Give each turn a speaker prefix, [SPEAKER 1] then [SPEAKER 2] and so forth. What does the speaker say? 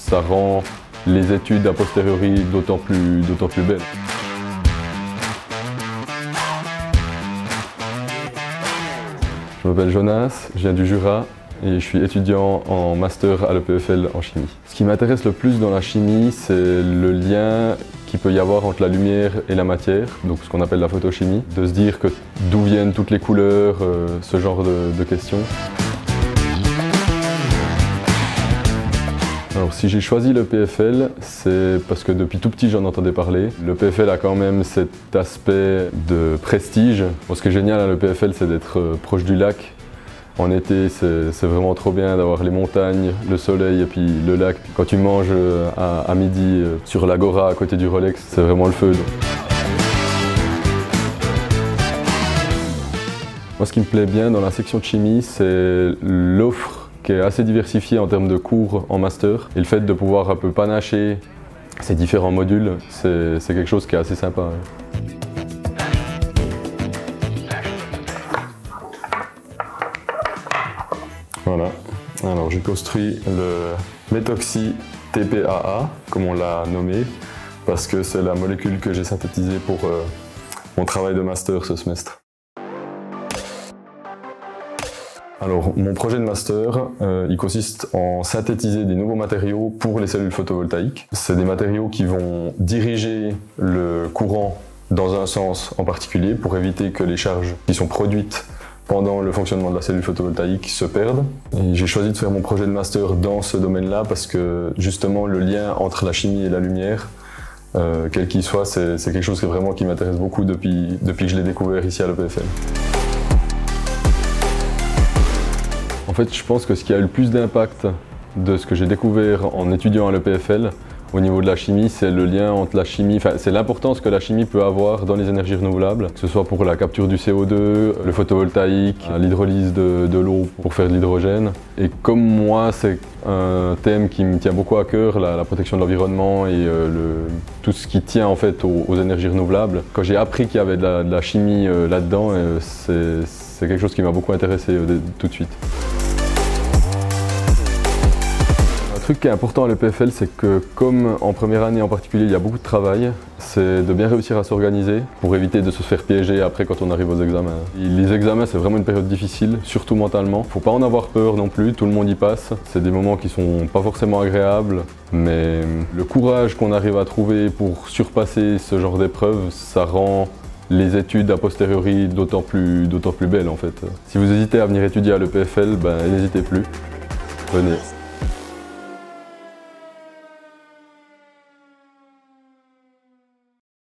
[SPEAKER 1] Ça rend les études a posteriori d'autant plus belles. Je m'appelle Jonas, je viens du Jura et je suis étudiant en master à l'EPFL en chimie. Ce qui m'intéresse le plus dans la chimie, c'est le lien qu'il peut y avoir entre la lumière et la matière, donc ce qu'on appelle la photochimie, de se dire que d'où viennent toutes les couleurs, ce genre de questions. Alors si j'ai choisi l'EPFL, c'est parce que depuis tout petit j'en entendais parler. L'EPFL a quand même cet aspect de prestige. Bon, ce qui est génial à l'EPFL, c'est d'être proche du lac. En été, c'est vraiment trop bien d'avoir les montagnes, le soleil et puis le lac. Quand tu manges à midi sur l'Agora à côté du Rolex, c'est vraiment le feu. Moi, ce qui me plaît bien dans la section de chimie, c'est l'offre qui est assez diversifiée en termes de cours en master. Et le fait de pouvoir un peu panacher ces différents modules, c'est quelque chose qui est assez sympa. Voilà, alors j'ai construit le méthoxy TPAA, comme on l'a nommé, parce que c'est la molécule que j'ai synthétisée pour mon travail de master ce semestre. Alors, mon projet de master, il consiste en synthétiser des nouveaux matériaux pour les cellules photovoltaïques. C'est des matériaux qui vont diriger le courant dans un sens en particulier pour éviter que les charges qui sont produites pendant le fonctionnement de la cellule photovoltaïque se perdent. J'ai choisi de faire mon projet de master dans ce domaine-là parce que justement le lien entre la chimie et la lumière, quel qu'il soit, c'est quelque chose qui m'intéresse beaucoup depuis que je l'ai découvert ici à l'EPFL. En fait, je pense que ce qui a eu le plus d'impact de ce que j'ai découvert en étudiant à l'EPFL au niveau de la chimie, c'est le lien entre la chimie, c'est l'importance que la chimie peut avoir dans les énergies renouvelables, que ce soit pour la capture du CO2, le photovoltaïque, l'hydrolyse de l'eau pour faire de l'hydrogène. Et comme moi, c'est un thème qui me tient beaucoup à cœur, la protection de l'environnement et tout ce qui tient en fait aux énergies renouvelables. Quand j'ai appris qu'il y avait de la chimie là-dedans, c'est quelque chose qui m'a beaucoup intéressé tout de suite. Le truc qui est important à l'EPFL, c'est que comme en première année en particulier, il y a beaucoup de travail, c'est de bien réussir à s'organiser pour éviter de se faire piéger après quand on arrive aux examens. Les examens, c'est vraiment une période difficile, surtout mentalement. Faut pas en avoir peur non plus, tout le monde y passe. C'est des moments qui sont pas forcément agréables, mais le courage qu'on arrive à trouver pour surpasser ce genre d'épreuves, ça rend les études a posteriori d'autant plus belles en fait. Si vous hésitez à venir étudier à l'EPFL, n'hésitez plus, venez.